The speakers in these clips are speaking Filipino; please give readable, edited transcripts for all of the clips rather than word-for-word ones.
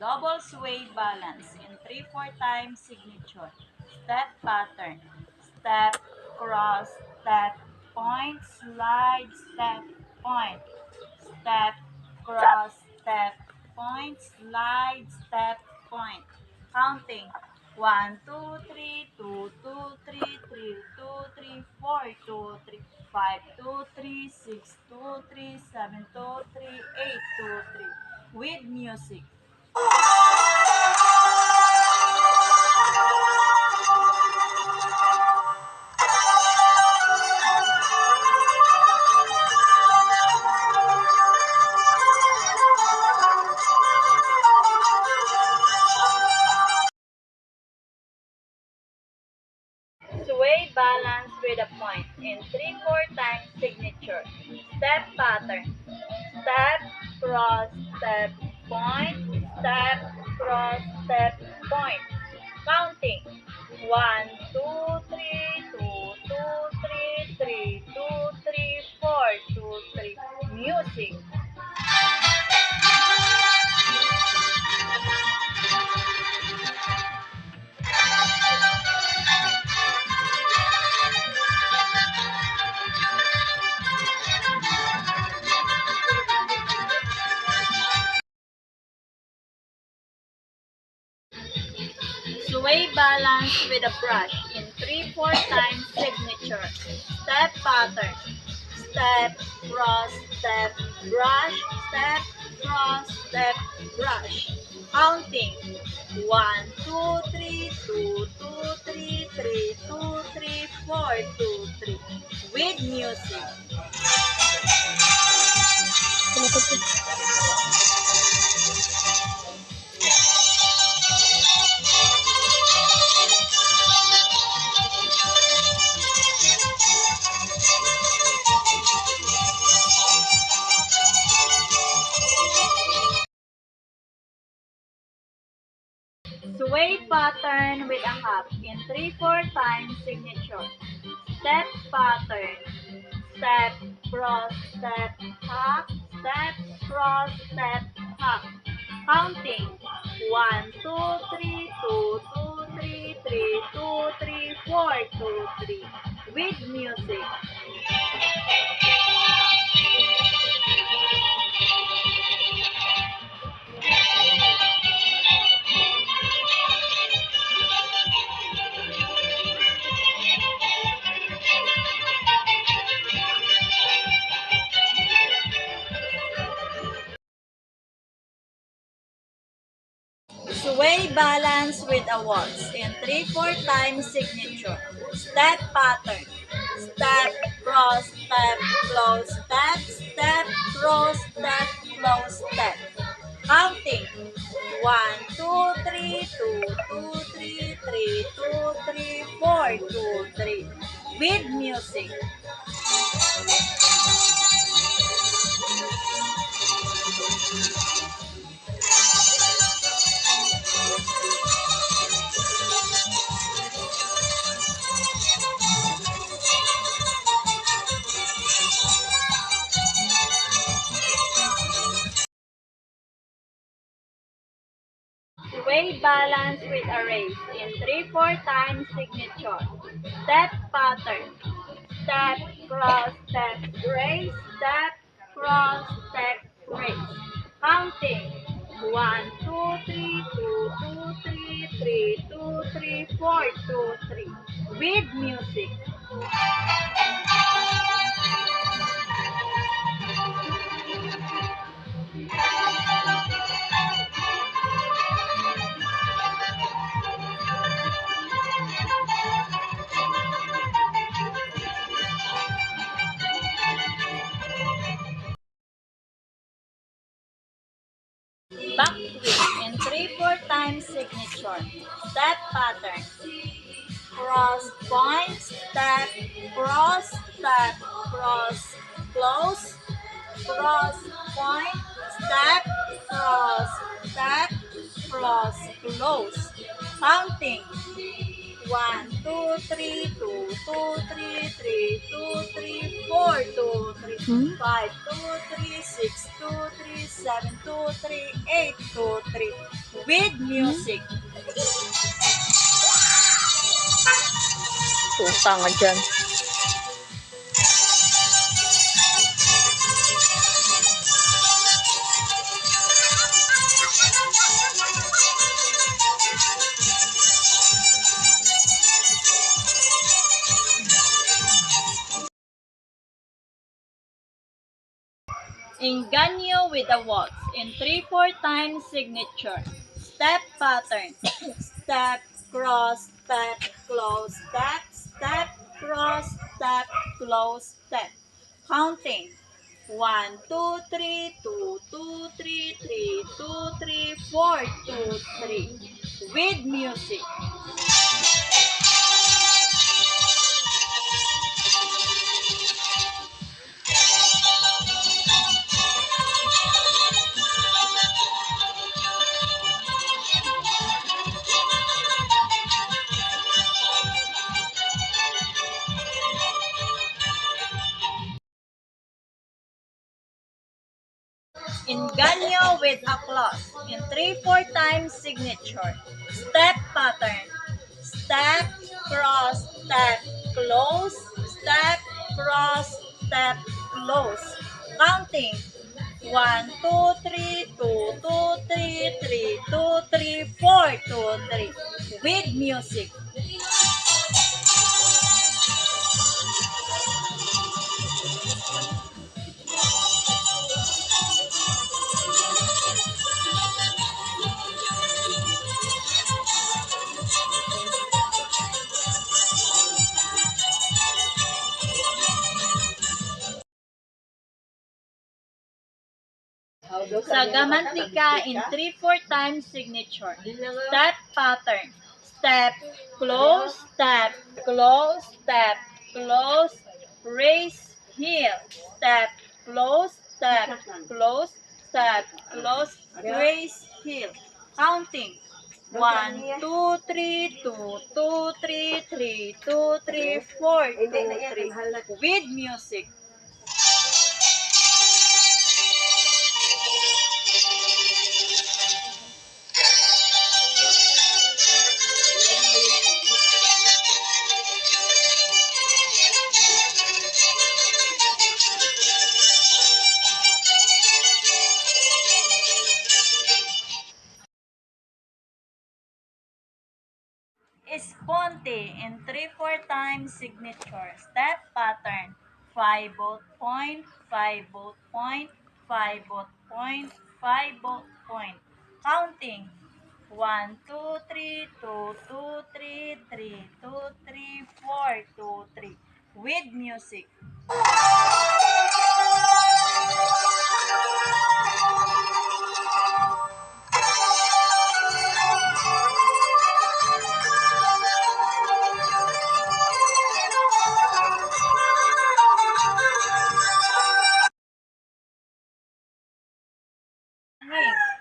double sway balance in 3/4 time signature. Step pattern. Step, cross, step, point, slide, step, point. Step, cross, step, point, slide, step, point. Counting. 1, 2, 3, 2, 2, 3, 3, 2, 3, 4, 2, 3, 5, 2, 3, 6, 2, 3, 7, 2, 3, 8, 2, 3. With music. Sway balance with a point in 3/4 time signature. Step pattern. Step, cross, step, point, step, cross, step, point. Counting. 1, 2, 3, 2, 2, 3, 3, 2, 3, 4, 2, 3. Music. Sway balance with a brush in 3/4 time signature. Step pattern. Step, cross, step, brush, step, cross, step, brush. Counting. 1, 2, 3, 2, 2, 3, 3, 2, 3, 4, 2, 3. With music. Sway pattern with a hop in 3/4 time signature. Step pattern. Step, cross, step, hop, step, cross, step, hop. Counting. 1, 2, 3, 2, 2, 3, 3, 2, 3, 4, 2, 3. With music. Sway balance with a waltz in 3/4 time signature. Step pattern. Step, cross, step, close, step, step, cross, step, close, step. Counting. 1, 2, 3, 2, 2, 3, 3, 2, 3, 4, 2, 3. With music. Sway balance with a raise in 3/4 time signature. Step pattern. Step, cross, step, raise, step, cross, step, raise. Counting. 1, 2, 3, 2, 2, 3, 3, 2, 3, 4, 2, 3. With music. Back twist in 3/4 time signature. Step pattern. Cross, point, step, cross, step, cross, close, cross, point, step, cross, step, cross, close. Counting. 1, 2, 3, 2, 2, 3, 3, 2, 3, 4, 2, 3, 5, 2, 3, 6, 2, 3, 7, 2, 3, 8, 2, 3. With music. Puta nga dyan. Engaño with a waltz in 3-4 times signature. Step pattern. Step, cross, step, close, step, step, cross, step, close, step. Counting. 1, 2, 3, 2, 2, 3, 3, 2, 3, 4, 2, 3. With music. Engaño with applause in 3-4 times signature. Step pattern. Step, cross, step, close, step, cross, step, close. Counting. 1, 2, 3, 2, 2, 3, 3, 2, 3, 4, 2, 3. With music. Sagamantika in 3-4 times signature. Step pattern. Step, close, step, close, step, close, raise, heel. Step, close, step, close, step, close, raise, heel. Counting. 1, 2, 3, 2, 2, 3, 3, 2, 3, 4, 2, 3. With music. Esponte in 3-4 times signature. Step pattern. 5 bolt point, 5 bolt point, 5 bolt point, 5 bolt point. Counting. 1, 2, 3, 2, 2, 3, 3, 2, 3, 4, 2, 3. With music.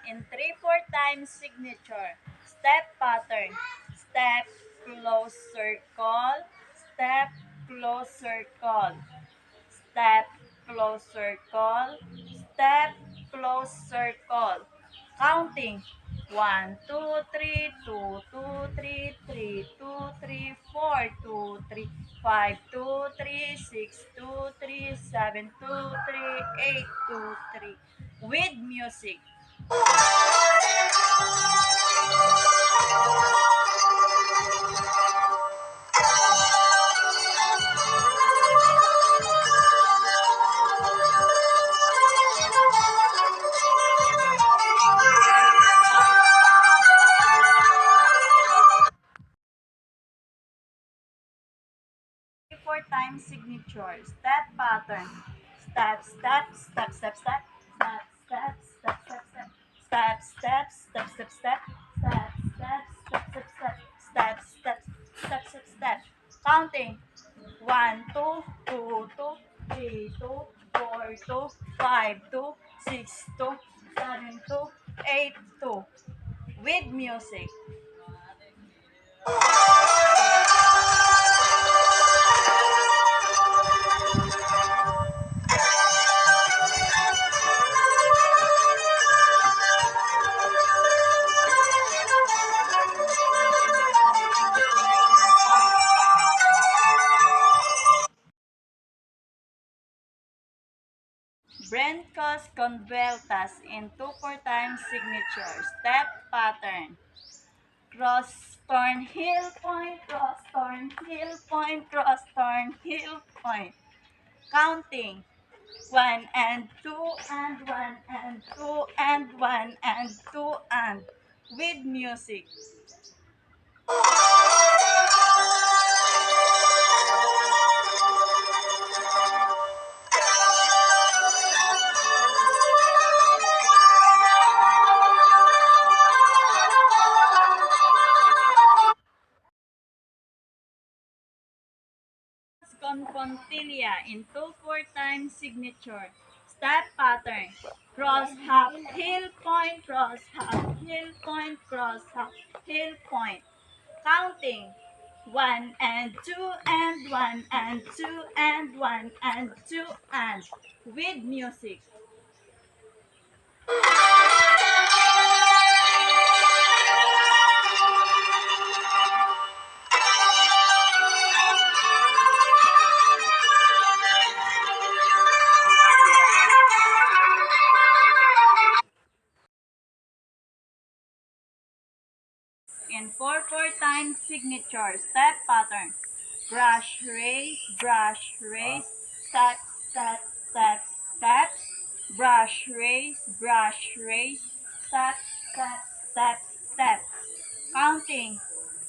In 3-4 times signature. Step pattern. Step, close circle. Step, close circle. Step, close circle. Step, close circle. Counting. 1, 2, 3, 2, 2, 3, 3, 2, 3, 4, 2, 3, 5, 2, 3, 6, 2, 3, 7, 2, 3, 8, 2, 3. With music. Four times signature. Step pattern. Step, step, step, step, step. Step, step, step, step, step. Step, step, step, step, step. Step, step, step, step, step. Step, step, step, step, step. Counting. 1, 2, 2, 2, 3, 2, 4, 2, 5, 2, 6, 2, 7, 2, 8, 2. With music. Brincos con vueltas in 2/4 times signature. Step pattern. Cross, turn, heel, point, cross, turn, heel, point, cross, turn, heel, point. Counting. 1 and 2 and 1 and 2 and 1 and 2 and with music. Con puntilla in 2/4 times signature. Step pattern. Cross half, heel point, cross half, heel point, cross half, heel point. Counting. 1 and 2 and 1 and 2 and 1 and 2 and with music. In 4/4 times signature. Step pattern. Brush, raise, step, step, step, step. Brush, raise, step, step, step, step. Counting.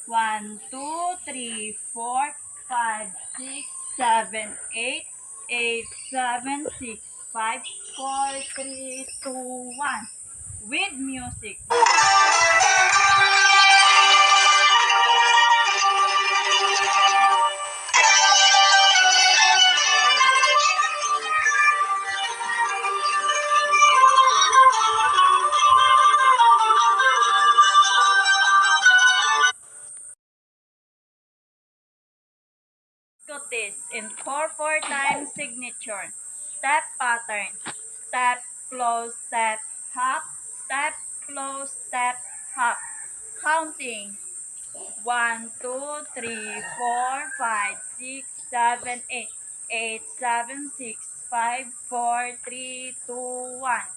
1, 2, 3, 4, 5, 6, 7, 8, 8, 7, 6, 5, 4, 3, 2, 1. With music. This in 4/4 times signature. Step pattern. Step, close, step, hop, step, close, step, hop. Counting. 1, 2, 3, 4, 5, 6, 7, 8. 8, 7, 6, 5, 4, 3, 2, 1.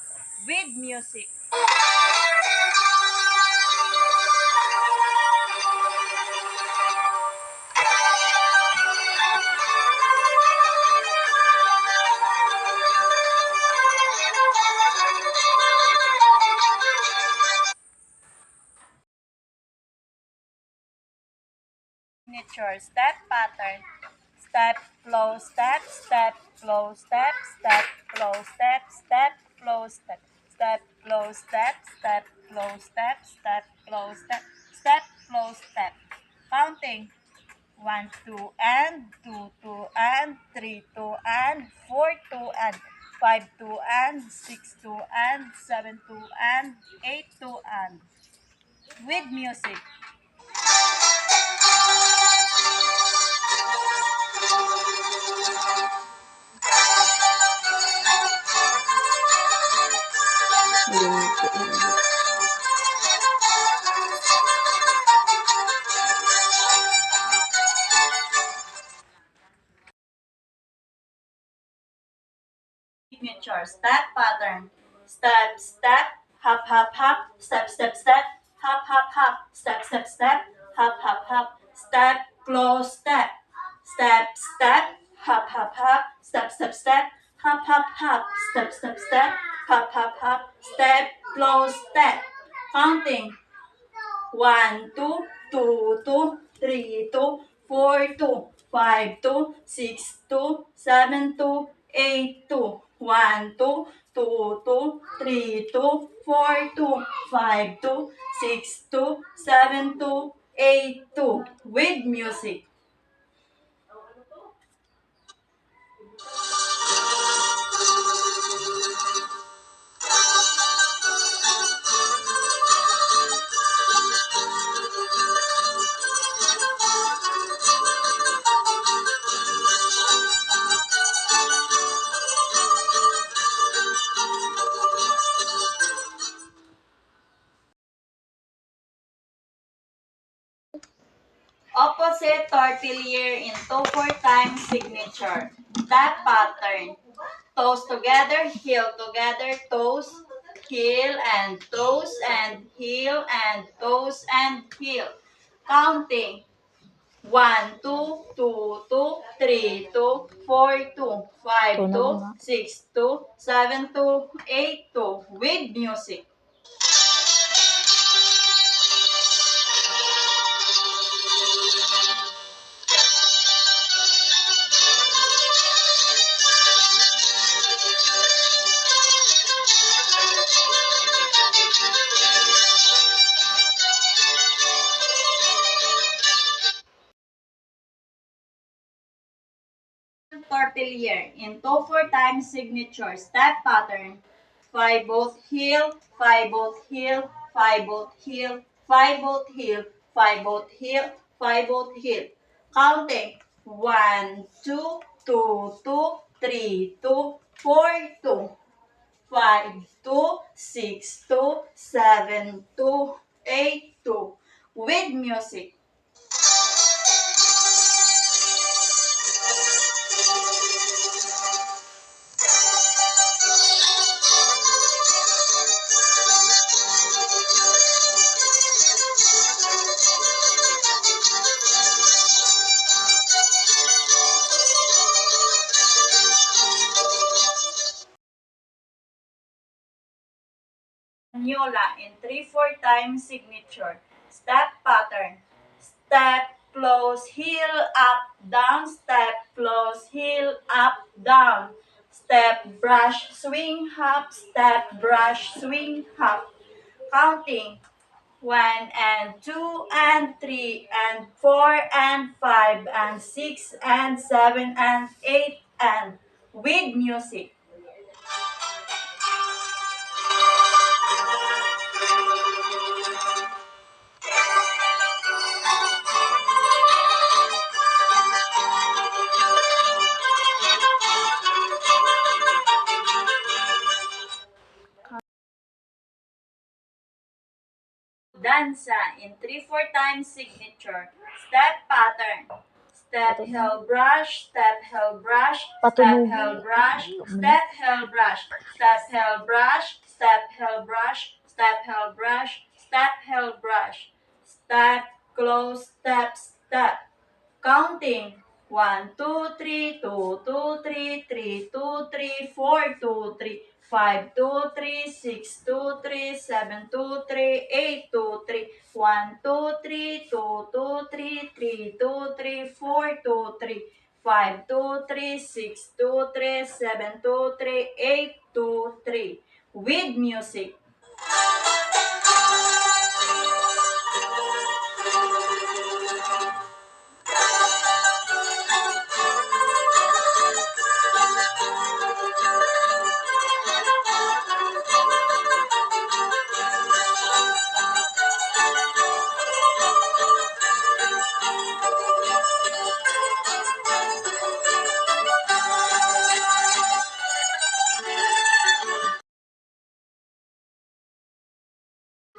With music. Signature. Step pattern. Step, flow, step, step, flow, step, step, flow, step, step, flow, step, step, flow, step, step, flow, step, step, flow, step, step, flow, step. Counting. 1, 2, and 2, 2, and 3, 2, and 4, 2, and 5, 2, and 6, 2, and 7, 2, and 8, 2, and with music. Signature. Step pattern. Step, step, hop, hop, hop, step, step, step, hop, hop, hop, step, step, step, hop, hop, hop, step, close, step, step, step, hop, hop, hop, step, step, step, hop, hop, hop, step, step, step, hop, hop, hop, step, close, step. Counting. 1, 2, 2, 2, 3, 2, 4, 2, 5, 2, 6, 2, 7, 2, 8, 2, 1, 2, 2, 2, 3, 2, 4, 2, 5, 2, 6, 2, 7, 2, 8, 2 with music. Opposite tortillere in 2/4 times signature. That pattern. Toes together, heel together, toes, heel and toes and heel and toes and heel. Counting. 1, 2, 2, 2, 3, 2, 4, 2, 5, 2, 6, 2, 7, 2, 8, 2. With music. Tortillere in 2/4 times signature step pattern. 5 both heel, 5 both heel, 5 both heel, 5 both heel, 5 both heel, 5 both heel. Counting 1, 2, 2, 2, 3, 2, 4, 2, 5, 2, 6, 2, 7, 2, 8, 2. With music. Nyola in 3/4 times signature. Step pattern. Step, close, heel, up, down, step, close, heel, up, down. Step, brush, swing, hop, step, brush, swing, hop. Counting. 1 and 2 and 3 and 4 and 5 and 6 and 7 and 8 and with music. Danza in 3/4 times signature. Step pattern. Step, heel, brush, step, heel, brush, step, heel, brush, step, heel, brush, step, heel, brush, step, heel, brush, step, heel, brush, step, heel, brush, step, close, step, step. Counting. 1, 2, 3, 2, 2, 3, 3, 2, 3, 4, 2, 3, 5, 2, 3, 6, 2, 3, 7, 2, 3, 8, 2, 3, 1, 2, 3, 2, 2, 3, 3, 2, 3, 4, 2, 3, 5, 2, 3, 6, 2, 3, 7, 2, 3, 8, 2, 3. With music.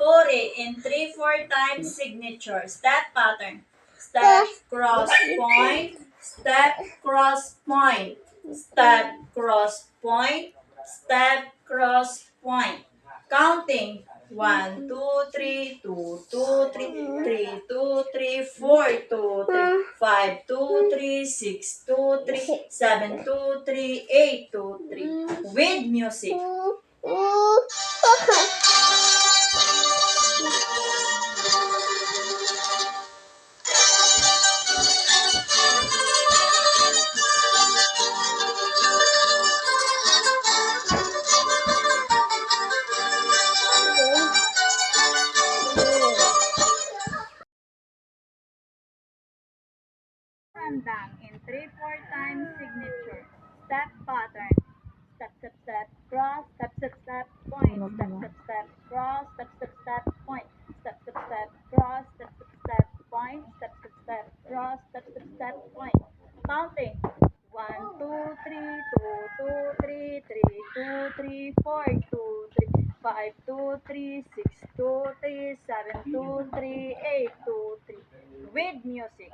Puri in 3/4 times signature. Step pattern. Step, cross, point. Step, cross, point. Step, cross, point. Step, cross, point. Counting. 1, 2, 3, 2, 2, 3, 3, 2, 3, 4, 2, 3, 5, 2, 3, 6, 2, 3, 7, 2, 3, 8, 2, 3. With music. Randang in 3/4 times signature. Step pattern. Step, step, step, cross, step, step, step, point. Step, step, step, cross, step, step, step, point. Step, step, step, cross, step, step, step, point. Step, step, step, cross, step, step, step, point. Counting. 1, 2, 3, 2, 2, 3, 3, 2, 3, 4, 2, 3, 5, 2, 3, 6, 2, 3, 7, 2, 3, 8, 2, 3. With music.